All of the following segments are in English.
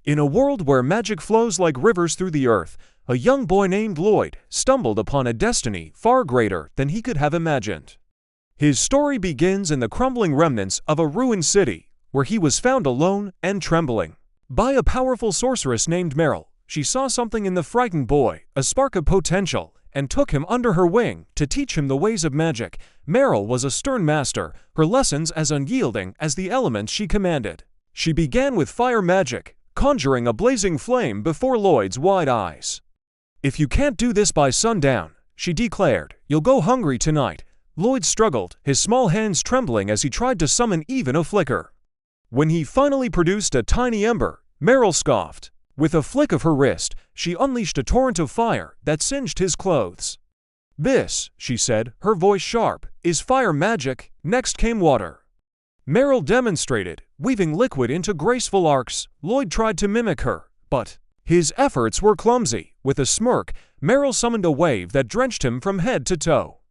In a world where magic flows like rivers through the earth, a young boy named Lloyd stumbled upon a destiny far greater than he could have imagined. His story begins in the crumbling remnants of a ruined city, where he was found alone and trembling by a powerful sorceress named Meryl. She saw something in the frightened boy, a spark of potential, and took him under her wing to teach him the ways of magic. Meryl was a stern master, her lessons as unyielding as the elements she commanded. She began with fire magic, conjuring a blazing flame before Lloyd's wide eyes. "If you can't do this by sundown," she declared, "you'll go hungry tonight." Lloyd struggled, his small hands trembling as he tried to summon even a flicker. When he finally produced a tiny ember, Meryl scoffed. With a flick of her wrist, she unleashed a torrent of fire that singed his clothes. "This," she said, her voice sharp, "is fire magic." Next came water. Meryl demonstrated, weaving liquid into graceful arcs. Lloyd tried to mimic her, but his efforts were clumsy. With a smirk, Meryl summoned a wave that drenched him from head to toe.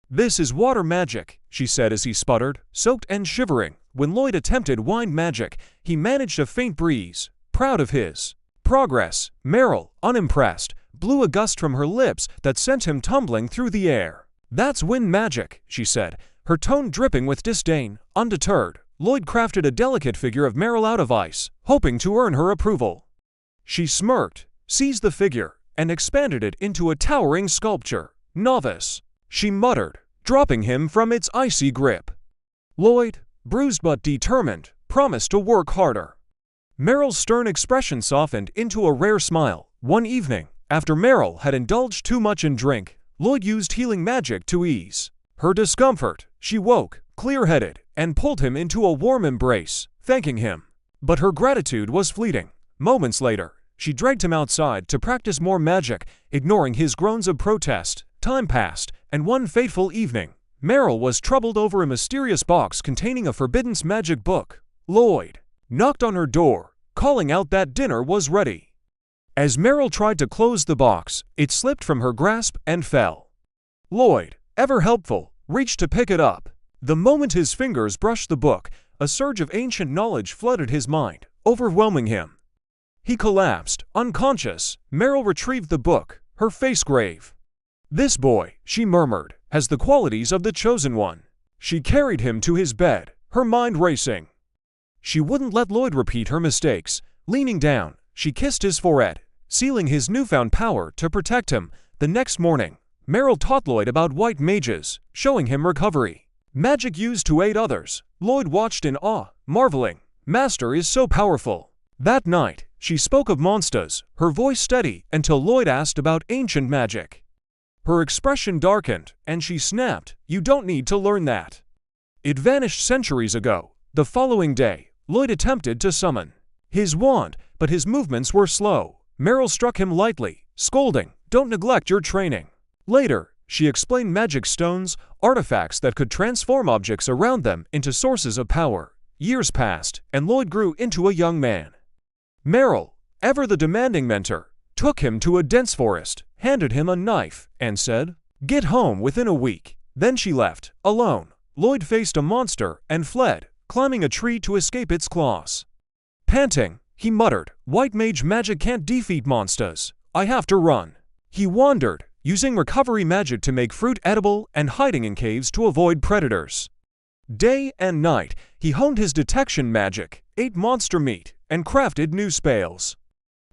"This is water magic," she said as he sputtered, soaked and shivering. When Lloyd attempted wind magic, he managed a faint breeze. Proud of his progress, Meryl, unimpressed, blew a gust from her lips that sent him tumbling through the air. "That's wind magic," she said, her tone dripping with disdain. Undeterred, Lloyd crafted a delicate figure of Meryl out of ice, hoping to earn her approval. She smirked, seized the figure, and expanded it into a towering sculpture. "Novice," she muttered, dropping him from its icy grip. Lloyd, bruised but determined, promised to work harder. Meryl's stern expression softened into a rare smile. One evening, after Meryl had indulged too much in drink, Lloyd used healing magic to ease her discomfort. She woke, clear-headed, and pulled him into a warm embrace, thanking him. But her gratitude was fleeting. Moments later, she dragged him outside to practice more magic, ignoring his groans of protest. Time passed, and one fateful evening, Meryl was troubled over a mysterious box containing a forbidden magic book. Lloyd knocked on her door, calling out that dinner was ready. As Meryl tried to close the box, it slipped from her grasp and fell. Lloyd, ever helpful, reached to pick it up. The moment his fingers brushed the book, a surge of ancient knowledge flooded his mind, overwhelming him. He collapsed, unconscious. Meryl retrieved the book, her face grave. "This boy," she murmured, "has the qualities of the chosen one." She carried him to his bed, her mind racing. She wouldn't let Lloyd repeat her mistakes. Leaning down, she kissed his forehead, sealing his newfound power to protect him. The next morning, Meryl taught Lloyd about white mages, showing him recovery magic used to aid others. Lloyd watched in awe, marveling. "Master is so powerful." That night, she spoke of monsters, her voice steady until Lloyd asked about ancient magic. Her expression darkened, and she snapped, "You don't need to learn that. It vanished centuries ago." The following day, Lloyd attempted to summon his wand, but his movements were slow. Meryl struck him lightly, scolding, "Don't neglect your training." Later, she explained magic stones, artifacts that could transform objects around them into sources of power. Years passed, and Lloyd grew into a young man. Meryl, ever the demanding mentor, took him to a dense forest, handed him a knife, and said, "Get home within a week." Then she left, alone. Lloyd faced a monster and fled, climbing a tree to escape its claws. Panting, he muttered, "White mage magic can't defeat monsters. I have to run." He wandered, using recovery magic to make fruit edible and hiding in caves to avoid predators. Day and night, he honed his detection magic, ate monster meat, and crafted new spells.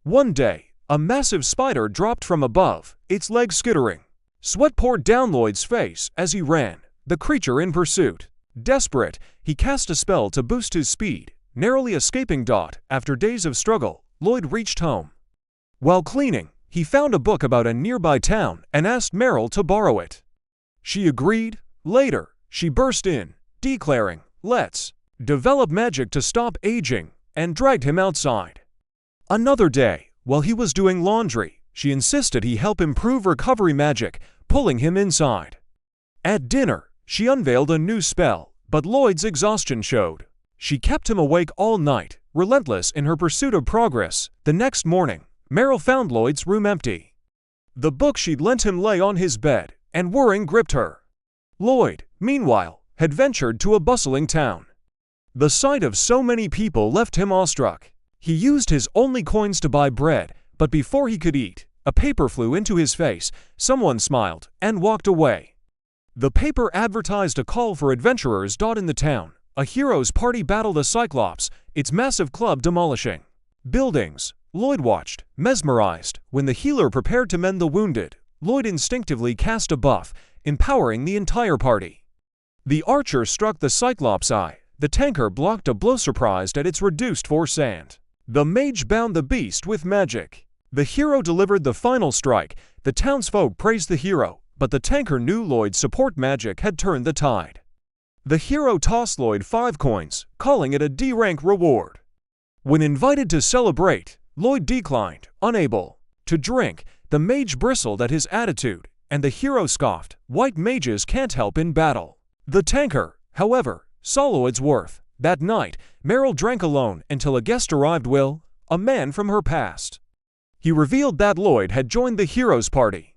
One day, a massive spider dropped from above, its legs skittering. Sweat poured down Lloyd's face as he ran, the creature in pursuit. Desperate, he cast a spell to boost his speed, narrowly escaping. After days of struggle, Lloyd reached home. While cleaning, he found a book about a nearby town and asked Meryl to borrow it. She agreed. Later, she burst in, declaring, "Let's develop magic to stop aging," and dragged him outside. Another day, while he was doing laundry, she insisted he help improve recovery magic, pulling him inside. At dinner, she unveiled a new spell, but Lloyd's exhaustion showed. She kept him awake all night, relentless in her pursuit of progress. The next morning, Meryl found Lloyd's room empty. The book she'd lent him lay on his bed, and worrying gripped her. Lloyd, meanwhile, had ventured to a bustling town. The sight of so many people left him awestruck. He used his only coins to buy bread, but before he could eat, a paper flew into his face, someone smiled, and walked away. The paper advertised a call for adventurers. In the town, a hero's party battled a cyclops, its massive club demolishing buildings. Lloyd watched, mesmerized. When the healer prepared to mend the wounded, Lloyd instinctively cast a buff, empowering the entire party. The archer struck the cyclops' eye. The tanker blocked a blow, surprised at its reduced force, and the mage bound the beast with magic. The hero delivered the final strike. The townsfolk praised the hero, but the tanker knew Lloyd's support magic had turned the tide. The hero tossed Lloyd 5 coins, calling it a D-rank reward. When invited to celebrate, Lloyd declined, unable to drink. The mage bristled at his attitude, and the hero scoffed, "White mages can't help in battle." The tanker, however, saw Lloyd's worth. That night, Meryl drank alone until a guest arrived, Will, a man from her past. He revealed that Lloyd had joined the hero's party.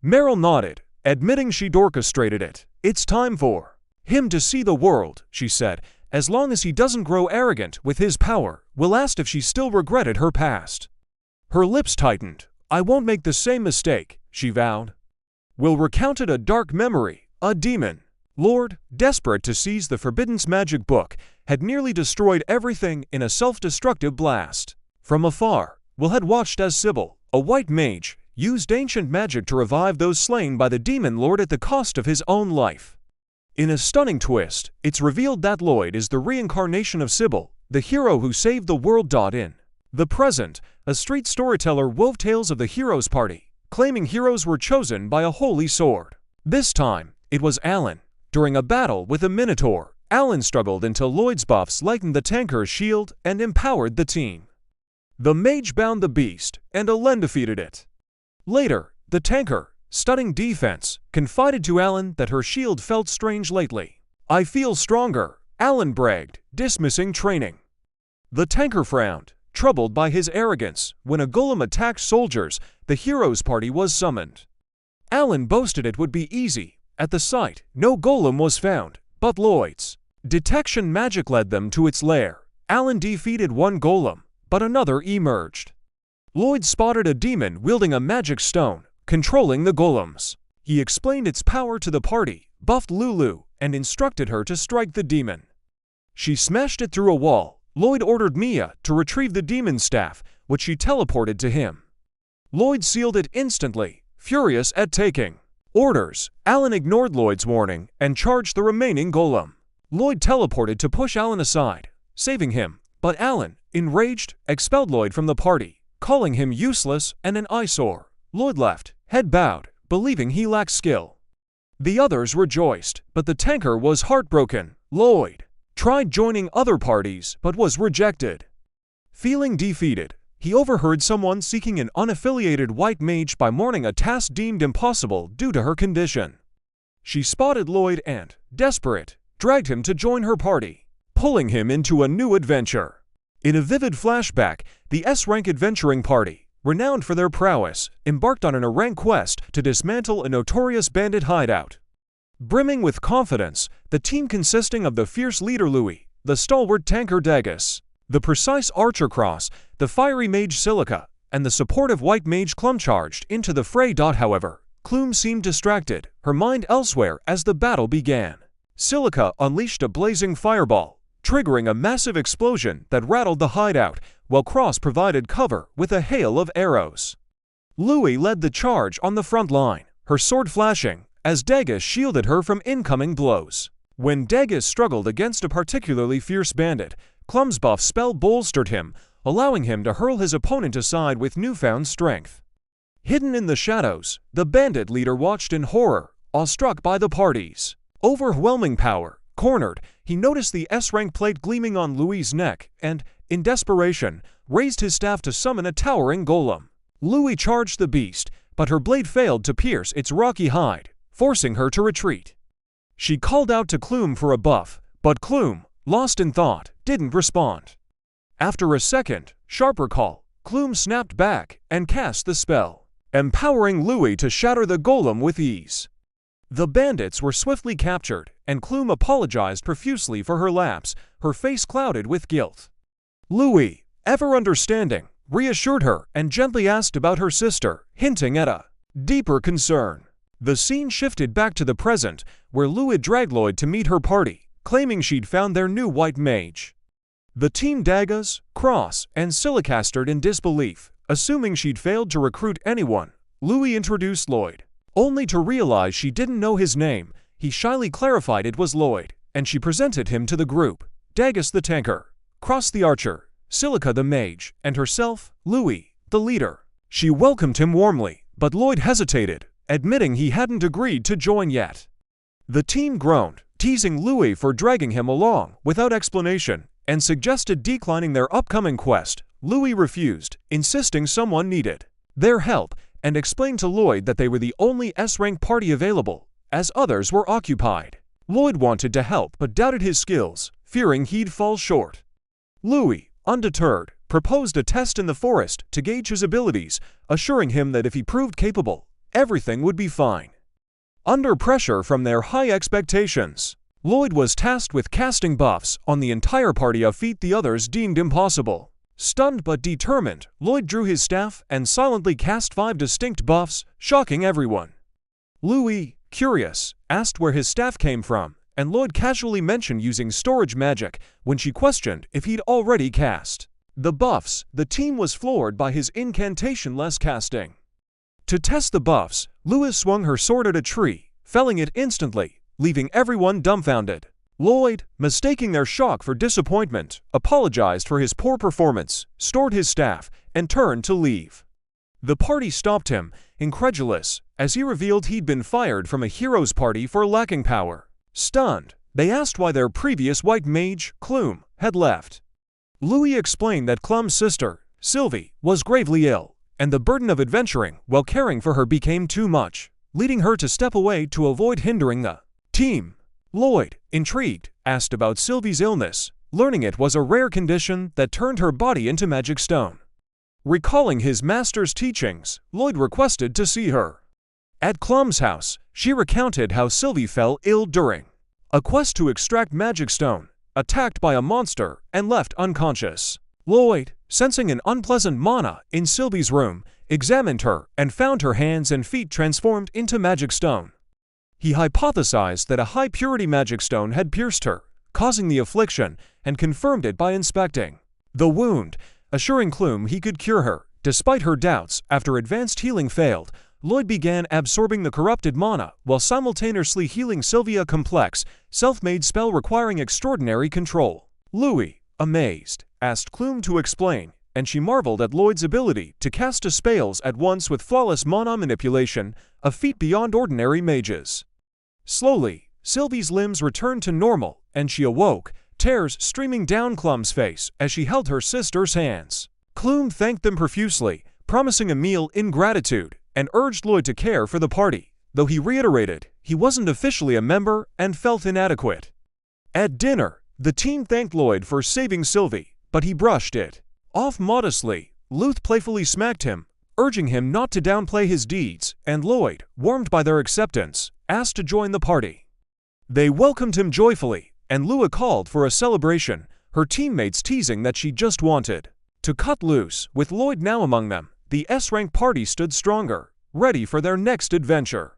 Meryl nodded, admitting she'd orchestrated it. "It's time for him to see the world," she said. "As long as he doesn't grow arrogant with his power." Will asked if she still regretted her past. Her lips tightened. "I won't make the same mistake," she vowed. Will recounted a dark memory. A demon lord, desperate to seize the forbidden magic book, had nearly destroyed everything in a self-destructive blast. From afar, Will had watched as Sybil, a white mage, used ancient magic to revive those slain by the demon lord at the cost of his own life. In a stunning twist, it's revealed that Lloyd is the reincarnation of Sybil, the hero who saved the world. In the present, a street storyteller wove tales of the hero's party, claiming heroes were chosen by a holy sword. This time, it was Alan. During a battle with a minotaur, Alan struggled until Lloyd's buffs lightened the tanker's shield and empowered the team. The mage bound the beast, and Alan defeated it. Later, the tanker, studying defense, confided to Alan that her shield felt strange lately. "I feel stronger," Alan bragged, dismissing training. The tanker frowned, troubled by his arrogance. When a golem attacked soldiers, the hero's party was summoned. Alan boasted it would be easy. At the site, no golem was found, but Lloyd's detection magic led them to its lair. Alan defeated one golem, but another emerged. Lloyd spotted a demon wielding a magic stone, controlling the golems. He explained its power to the party, buffed Lulu, and instructed her to strike the demon. She smashed it through a wall. Lloyd ordered Mia to retrieve the demon's staff, which she teleported to him. Lloyd sealed it instantly, furious at taking orders. Alan ignored Lloyd's warning and charged the remaining golem. Lloyd teleported to push Alan aside, saving him, but Alan, enraged, expelled Lloyd from the party, calling him useless and an eyesore. Lloyd left, head bowed, believing he lacked skill. The others rejoiced, but the tanker was heartbroken. Lloyd tried joining other parties but was rejected. Feeling defeated, he overheard someone seeking an unaffiliated white mage by morning, a task deemed impossible due to her condition. She spotted Lloyd and, desperate, dragged him to join her party, pulling him into a new adventure. In a vivid flashback, the S-rank adventuring party, renowned for their prowess, embarked on an A-rank quest to dismantle a notorious bandit hideout. Brimming with confidence, the team consisting of the fierce leader Louis, the stalwart tanker Dagus, the precise archer Cross, the fiery mage Silica, and the supportive white mage Clum charged into the fray. However, Clum seemed distracted, her mind elsewhere as the battle began. Silica unleashed a blazing fireball, triggering a massive explosion that rattled the hideout, while Cross provided cover with a hail of arrows. Louis led the charge on the front line, her sword flashing, as Dagus shielded her from incoming blows. When Dagus struggled against a particularly fierce bandit, Clum's buff spell bolstered him, allowing him to hurl his opponent aside with newfound strength. Hidden in the shadows, the bandit leader watched in horror, awestruck by the party's overwhelming power. Cornered, he noticed the S-rank plate gleaming on Louis' neck and, in desperation, raised his staff to summon a towering golem. Louis charged the beast, but her blade failed to pierce its rocky hide, forcing her to retreat. She called out to Clum for a buff, but Clum, lost in thought, didn't respond. After a second, sharper call, Clum snapped back and cast the spell, empowering Louis to shatter the golem with ease. The bandits were swiftly captured, and Clum apologized profusely for her lapse, her face clouded with guilt. Louis, ever understanding, reassured her and gently asked about her sister, hinting at a deeper concern. The scene shifted back to the present, where Lou had dragged Lloyd to meet her party, claiming she'd found their new white mage. The team Dagas, Cross, and Silica stared in disbelief, assuming she'd failed to recruit anyone. Louis introduced Lloyd. Only to realize she didn't know his name, he shyly clarified it was Lloyd, and she presented him to the group: Dagas the tanker, Cross the archer, Silica the mage, and herself, Louis, the leader. She welcomed him warmly, but Lloyd hesitated, admitting he hadn't agreed to join yet. The team groaned, teasing Louis for dragging him along without explanation, and suggested declining their upcoming quest. Louis refused, insisting someone needed their help, and explained to Lloyd that they were the only S-rank party available, as others were occupied. Lloyd wanted to help but doubted his skills, fearing he'd fall short. Louis, undeterred, proposed a test in the forest to gauge his abilities, assuring him that if he proved capable, everything would be fine. Under pressure from their high expectations, Lloyd was tasked with casting buffs on the entire party, a feat the others deemed impossible. Stunned but determined, Lloyd drew his staff and silently cast 5 distinct buffs, shocking everyone. Louis, curious, asked where his staff came from, and Lloyd casually mentioned using storage magic when she questioned if he'd already cast the buffs. The team was floored by his incantation-less casting. To test the buffs, Louis swung her sword at a tree, felling it instantly, leaving everyone dumbfounded. Lloyd, mistaking their shock for disappointment, apologized for his poor performance, stored his staff, and turned to leave. The party stopped him, incredulous, as he revealed he'd been fired from a hero's party for lacking power. Stunned, they asked why their previous white mage, Clume, had left. Louis explained that Clum's sister, Sylvie, was gravely ill, and the burden of adventuring while caring for her became too much, leading her to step away to avoid hindering the team. Lloyd, intrigued, asked about Sylvie's illness, learning it was a rare condition that turned her body into magic stone. Recalling his master's teachings, Lloyd requested to see her. At Clum's house, she recounted how Sylvie fell ill during a quest to extract magic stone, attacked by a monster, and left unconscious. Lloyd, sensing an unpleasant mana in Sylvie's room, examined her and found her hands and feet transformed into magic stone. He hypothesized that a high-purity magic stone had pierced her, causing the affliction, and confirmed it by inspecting the wound, assuring Clume he could cure her. Despite her doubts, after advanced healing failed, Lloyd began absorbing the corrupted mana while simultaneously healing Sylvia, a complex, self-made spell requiring extraordinary control. Louis, amazed, asked Clume to explain, and she marveled at Lloyd's ability to cast two spells at once with flawless mana manipulation, a feat beyond ordinary mages. Slowly, Sylvie's limbs returned to normal, and she awoke, tears streaming down Clum's face as she held her sister's hands. Clume thanked them profusely, promising a meal in gratitude, and urged Lloyd to care for the party, though he reiterated he wasn't officially a member and felt inadequate. At dinner, the team thanked Lloyd for saving Sylvie, but he brushed it off modestly. Luth playfully smacked him, urging him not to downplay his deeds, and Lloyd, warmed by their acceptance, asked to join the party. They welcomed him joyfully, and Lua called for a celebration, her teammates teasing that she just wanted to cut loose. With Lloyd now among them, the S-rank party stood stronger, ready for their next adventure.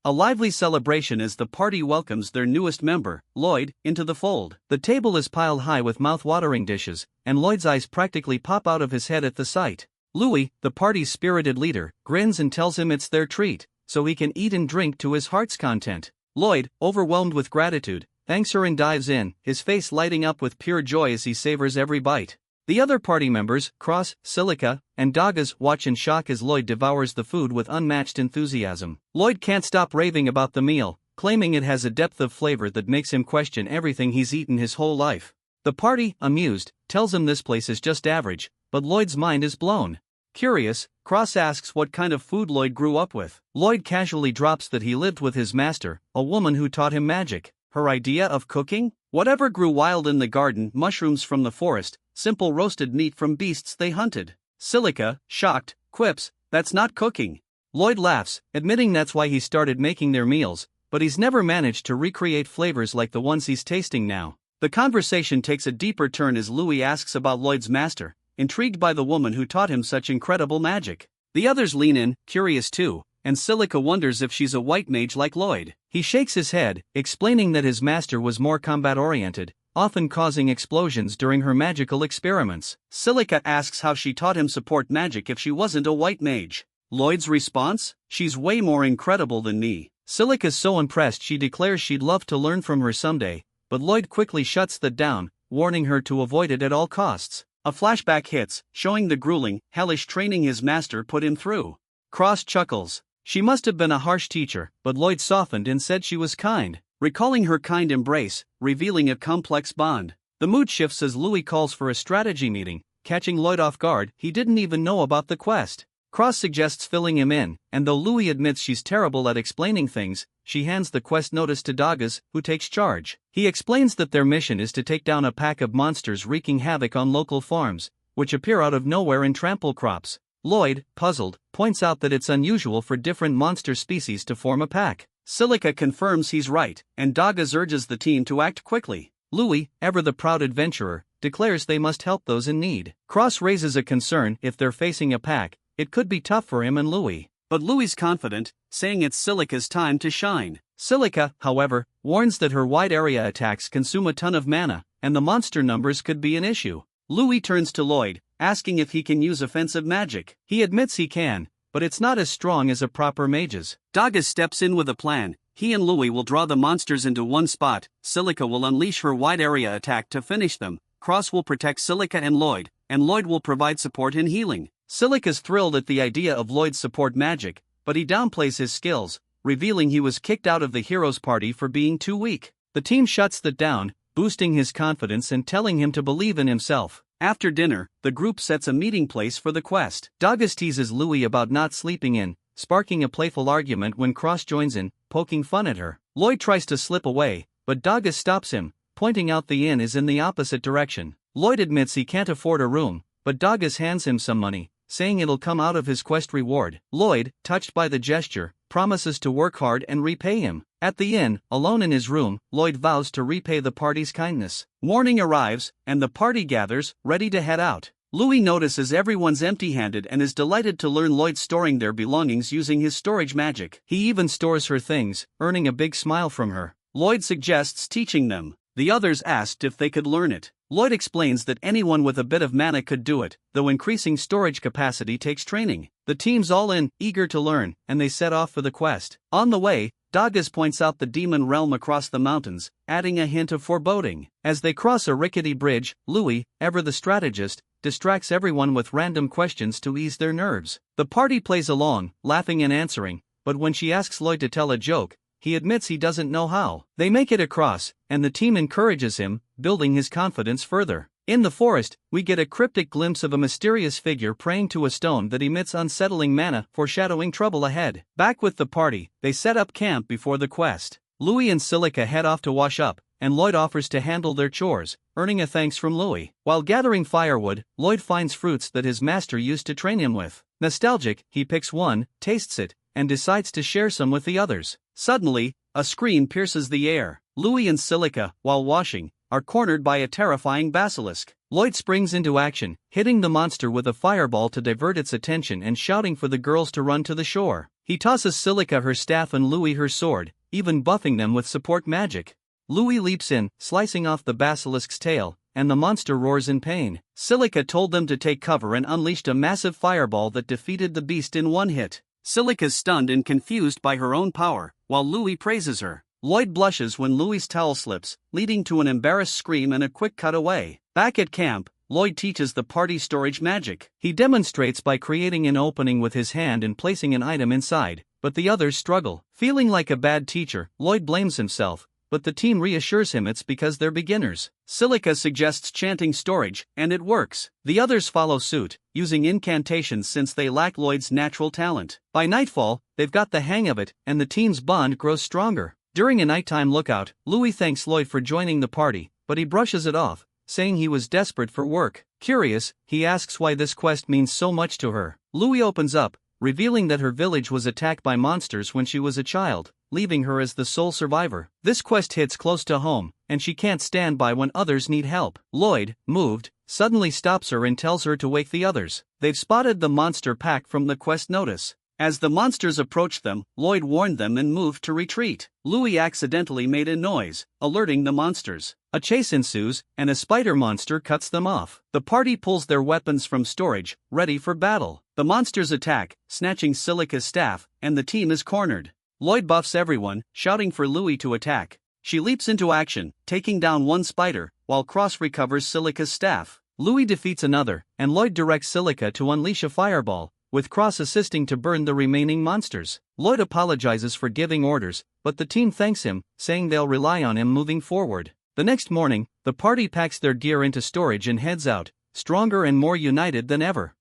A lively celebration as the party welcomes their newest member, Lloyd, into the fold. The table is piled high with mouth-watering dishes, and Lloyd's eyes practically pop out of his head at the sight. Louis, the party's spirited leader, grins and tells him it's their treat, so he can eat and drink to his heart's content. Lloyd, overwhelmed with gratitude, thanks her and dives in, his face lighting up with pure joy as he savors every bite. The other party members, Cross, Silica, and Dagas, watch in shock as Lloyd devours the food with unmatched enthusiasm. Lloyd can't stop raving about the meal, claiming it has a depth of flavor that makes him question everything he's eaten his whole life. The party, amused, tells him this place is just average, but Lloyd's mind is blown. Curious, Cross asks what kind of food Lloyd grew up with. Lloyd casually drops that he lived with his master, a woman who taught him magic. Her idea of cooking? Whatever grew wild in the garden, mushrooms from the forest, simple roasted meat from beasts they hunted. Silica, shocked, quips, "That's not cooking." Lloyd laughs, admitting that's why he started making their meals, but he's never managed to recreate flavors like the ones he's tasting now. The conversation takes a deeper turn as Louis asks about Lloyd's master, intrigued by the woman who taught him such incredible magic. The others lean in, curious too, and Silica wonders if she's a white mage like Lloyd. He shakes his head, explaining that his master was more combat-oriented, often causing explosions during her magical experiments. Silica asks how she taught him support magic if she wasn't a white mage. Lloyd's response? She's way more incredible than me. Silica's so impressed she declares she'd love to learn from her someday, but Lloyd quickly shuts that down, warning her to avoid it at all costs. A flashback hits, showing the grueling, hellish training his master put him through. Cross chuckles. She must have been a harsh teacher, but Lloyd softened and said she was kind, recalling her kind embrace, revealing a complex bond. The mood shifts as Louis calls for a strategy meeting, catching Lloyd off guard. He didn't even know about the quest. Cross suggests filling him in, and though Louis admits she's terrible at explaining things, she hands the quest notice to Dagas, who takes charge. He explains that their mission is to take down a pack of monsters wreaking havoc on local farms, which appear out of nowhere and trample crops. Lloyd, puzzled, points out that it's unusual for different monster species to form a pack. Silica confirms he's right, and Dagas urges the team to act quickly. Louis, ever the proud adventurer, declares they must help those in need. Cross raises a concern if they're facing a pack. It could be tough for him and Louis. But Louis's confident, saying it's Silica's time to shine. Silica, however, warns that her wide area attacks consume a ton of mana, and the monster numbers could be an issue. Louis turns to Lloyd, asking if he can use offensive magic. He admits he can, but it's not as strong as a proper mage's. Dagas steps in with a plan. He and Louis will draw the monsters into one spot. Silica will unleash her wide area attack to finish them. Cross will protect Silica and Lloyd will provide support and healing. Silica's thrilled at the idea of Lloyd's support magic, but he downplays his skills, revealing he was kicked out of the heroes' party for being too weak. The team shuts that down, boosting his confidence and telling him to believe in himself. After dinner, the group sets a meeting place for the quest. Dagas teases Louis about not sleeping in, sparking a playful argument when Cross joins in, poking fun at her. Lloyd tries to slip away, but Dagas stops him, pointing out the inn is in the opposite direction. Lloyd admits he can't afford a room, but Dagas hands him some money, saying it'll come out of his quest reward. Lloyd, touched by the gesture, promises to work hard and repay him. At the inn, alone in his room, Lloyd vows to repay the party's kindness. Morning arrives, and the party gathers, ready to head out. Louis notices everyone's empty-handed and is delighted to learn Lloyd storing their belongings using his storage magic. He even stores her things, earning a big smile from her. Lloyd suggests teaching them. The others asked if they could learn it. Lloyd explains that anyone with a bit of mana could do it, though increasing storage capacity takes training. The team's all in, eager to learn, and they set off for the quest. On the way, Dagas points out the demon realm across the mountains, adding a hint of foreboding. As they cross a rickety bridge, Louis, ever the strategist, distracts everyone with random questions to ease their nerves. The party plays along, laughing and answering, but when she asks Lloyd to tell a joke, he admits he doesn't know how. They make it across, and the team encourages him, building his confidence further. In the forest, we get a cryptic glimpse of a mysterious figure praying to a stone that emits unsettling mana, foreshadowing trouble ahead. Back with the party, they set up camp before the quest. Louis and Silica head off to wash up, and Lloyd offers to handle their chores, earning a thanks from Louis. While gathering firewood, Lloyd finds fruits that his master used to train him with. Nostalgic, he picks one, tastes it, and decides to share some with the others. Suddenly, a scream pierces the air. Louis and Silica, while washing, are cornered by a terrifying basilisk. Lloyd springs into action, hitting the monster with a fireball to divert its attention and shouting for the girls to run to the shore. He tosses Silica her staff and Louis her sword, even buffing them with support magic. Louis leaps in, slicing off the basilisk's tail, and the monster roars in pain. Silica told them to take cover and unleashed a massive fireball that defeated the beast in one hit. Silica's stunned and confused by her own power, while Louis praises her. Lloyd blushes when Louis's towel slips, leading to an embarrassed scream and a quick cutaway. Back at camp, Lloyd teaches the party storage magic. He demonstrates by creating an opening with his hand and placing an item inside, but the others struggle. Feeling like a bad teacher, Lloyd blames himself, but the team reassures him it's because they're beginners. Silica suggests chanting storage, and it works. The others follow suit, using incantations since they lack Lloyd's natural talent. By nightfall, they've got the hang of it, and the team's bond grows stronger. During a nighttime lookout, Louis thanks Lloyd for joining the party, but he brushes it off, saying he was desperate for work. Curious, he asks why this quest means so much to her. Louis opens up, revealing that her village was attacked by monsters when she was a child, leaving her as the sole survivor. This quest hits close to home, and she can't stand by when others need help. Lloyd, moved, suddenly stops her and tells her to wake the others. They've spotted the monster pack from the quest notice. As the monsters approached them, Lloyd warned them and moved to retreat. Louis accidentally made a noise, alerting the monsters. A chase ensues, and a spider monster cuts them off. The party pulls their weapons from storage, ready for battle. The monsters attack, snatching Silica's staff, and the team is cornered. Lloyd buffs everyone, shouting for Louis to attack. She leaps into action, taking down one spider, while Cross recovers Silica's staff. Louis defeats another, and Lloyd directs Silica to unleash a fireball, with Cross assisting to burn the remaining monsters. Lloyd apologizes for giving orders, but the team thanks him, saying they'll rely on him moving forward. The next morning, the party packs their gear into storage and heads out, stronger and more united than ever.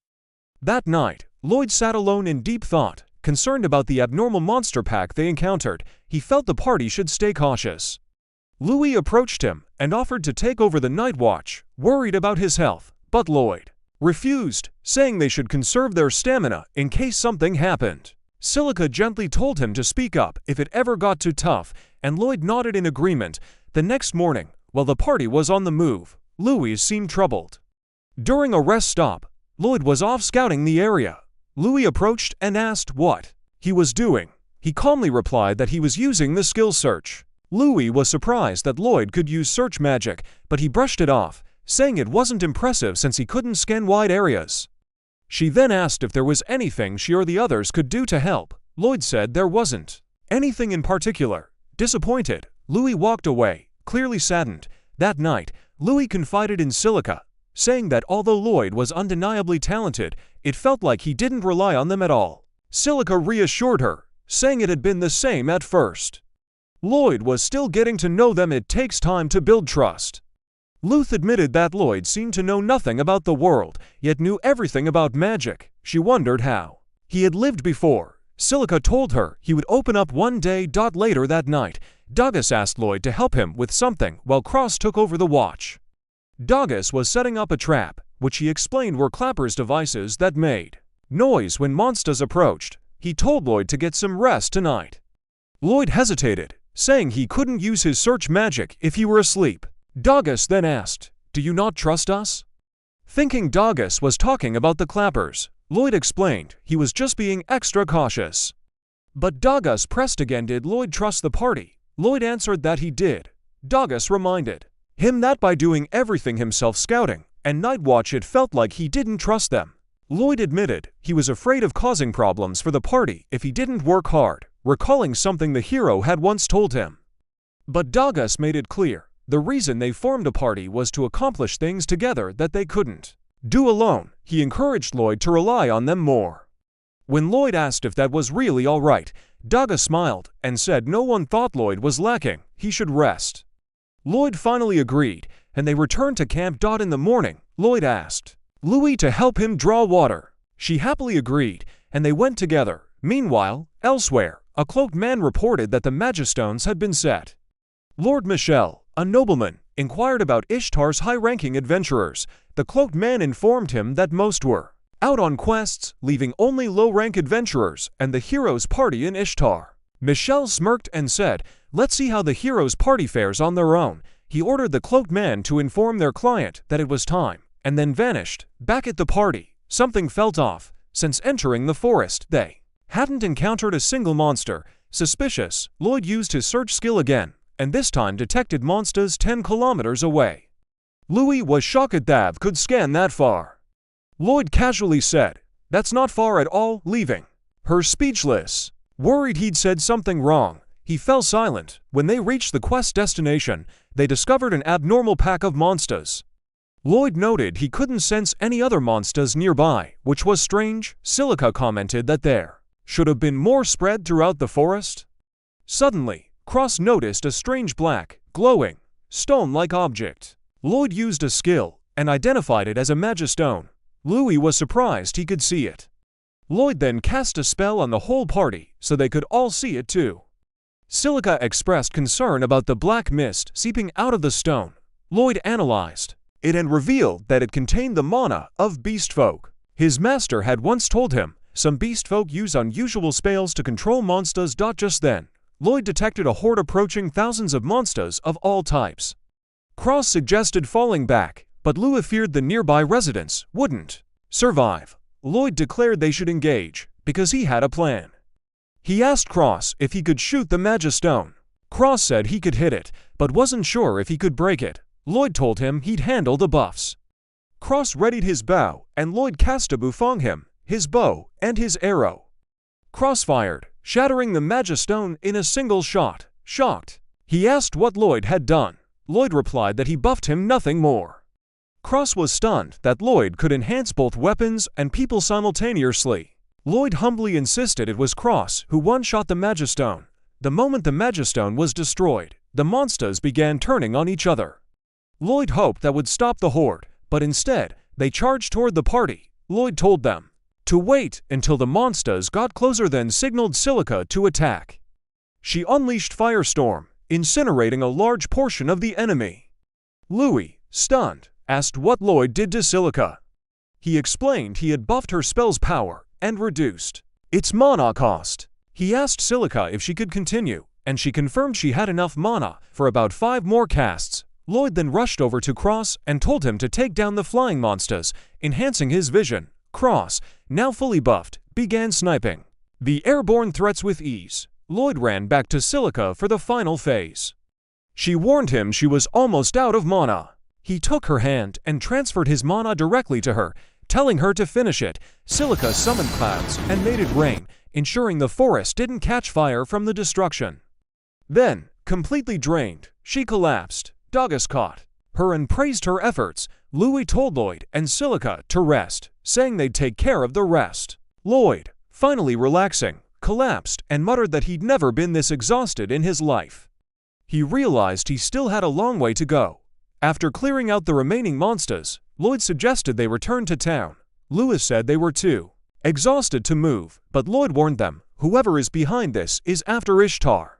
That night, Lloyd sat alone in deep thought, concerned about the abnormal monster pack they encountered. He felt the party should stay cautious. Louis approached him and offered to take over the night watch, worried about his health, but Lloyd refused, saying they should conserve their stamina in case something happened. Silica gently told him to speak up if it ever got too tough, and Lloyd nodded in agreement. The next morning, while the party was on the move, Louis seemed troubled. During a rest stop, Lloyd was off scouting the area. Louis approached and asked what he was doing. He calmly replied that he was using the skill search. Louis was surprised that Lloyd could use search magic, but he brushed it off, saying it wasn't impressive since he couldn't scan wide areas. She then asked if there was anything she or the others could do to help. Lloyd said there wasn't anything in particular. Disappointed, Louis walked away, clearly saddened. That night, Louis confided in Silica, saying that although Lloyd was undeniably talented, it felt like he didn't rely on them at all. Silica reassured her, saying it had been the same at first. Lloyd was still getting to know them. It takes time to build trust. Luth admitted that Lloyd seemed to know nothing about the world, yet knew everything about magic. She wondered how he had lived before. Silica told her he would open up one day. Later that night, Douglas asked Lloyd to help him with something while Cross took over the watch. Douglas was setting up a trap, which he explained were Clapper's devices that made noise when monsters approached. He told Lloyd to get some rest tonight. Lloyd hesitated, saying he couldn't use his search magic if he were asleep. Douglas then asked, "Do you not trust us?" Thinking Douglas was talking about the Clappers, Lloyd explained he was just being extra cautious. But Douglas pressed again. Did Lloyd trust the party? Lloyd answered that he did. Douglas reminded him that by doing everything himself, scouting and night watch, it felt like he didn't trust them. Lloyd admitted he was afraid of causing problems for the party if he didn't work hard, recalling something the hero had once told him. But Douglas made it clear the reason they formed a party was to accomplish things together that they couldn't do alone. He encouraged Lloyd to rely on them more. When Lloyd asked if that was really all right, Douglas smiled and said no one thought Lloyd was lacking, he should rest. Lloyd finally agreed, and they returned to camp. In the morning, Lloyd asked Louis to help him draw water. She happily agreed, and they went together. Meanwhile, elsewhere, a cloaked man reported that the Magistones had been set. Lord Michel, a nobleman, inquired about Ishtar's high-ranking adventurers. The cloaked man informed him that most were out on quests, leaving only low-rank adventurers and the hero's party in Ishtar. Michel smirked and said, "Let's see how the hero's party fares on their own." He ordered the cloaked man to inform their client that it was time, and then vanished. Back at the party, something felt off. Since entering the forest, they hadn't encountered a single monster. Suspicious, Lloyd used his search skill again, and this time detected monsters 10 kilometers away. Louis was shocked that could scan that far. Lloyd casually said, "That's not far at all," leaving her speechless. Worried he'd said something wrong, he fell silent. When they reached the quest destination, they discovered an abnormal pack of monsters. Lloyd noted he couldn't sense any other monsters nearby, which was strange. Silica commented that there should have been more spread throughout the forest. Suddenly, Cross noticed a strange black, glowing, stone-like object. Lloyd used a skill and identified it as a Magistone. Louis was surprised he could see it. Lloyd then cast a spell on the whole party so they could all see it too. Silica expressed concern about the black mist seeping out of the stone. Lloyd analyzed it and revealed that it contained the mana of beast folk. His master had once told him some beast folk use unusual spells to control monsters. Just then, Lloyd detected a horde approaching, thousands of monsters of all types. Cross suggested falling back, but Louis feared the nearby residents wouldn't survive. Lloyd declared they should engage, because he had a plan. He asked Cross if he could shoot the Magistone. Cross said he could hit it, but wasn't sure if he could break it. Lloyd told him he'd handle the buffs. Cross readied his bow, and Lloyd cast a bouffon him, his bow, and his arrow. Cross fired, shattering the Magistone in a single shot. Shocked, he asked what Lloyd had done. Lloyd replied that he buffed him, nothing more. Cross was stunned that Lloyd could enhance both weapons and people simultaneously. Lloyd humbly insisted it was Cross who one-shot the Magistone. The moment the Magistone was destroyed, the monsters began turning on each other. Lloyd hoped that would stop the horde, but instead, they charged toward the party. Lloyd told them to wait until the monsters got closer, then signaled Silica to attack. She unleashed Firestorm, incinerating a large portion of the enemy. Louis, stunned, asked what Lloyd did to Silica. He explained he had buffed her spell's power and reduced its mana cost. He asked Silica if she could continue, and she confirmed she had enough mana for about 5 more casts. Lloyd then rushed over to Cross and told him to take down the flying monsters, enhancing his vision. Cross, now fully buffed, began sniping the airborne threats with ease. Lloyd ran back to Silica for the final phase. She warned him she was almost out of mana. He took her hand and transferred his mana directly to her, telling her to finish it. Silica summoned clouds and made it rain, ensuring the forest didn't catch fire from the destruction. Then, completely drained, she collapsed. Dogus caught her and praised her efforts. Louis told Lloyd and Silica to rest, saying they'd take care of the rest. Lloyd, finally relaxing, collapsed and muttered that he'd never been this exhausted in his life. He realized he still had a long way to go. After clearing out the remaining monsters, Lloyd suggested they return to town. Louis said they were too exhausted to move, but Lloyd warned them, whoever is behind this is after Ishtar.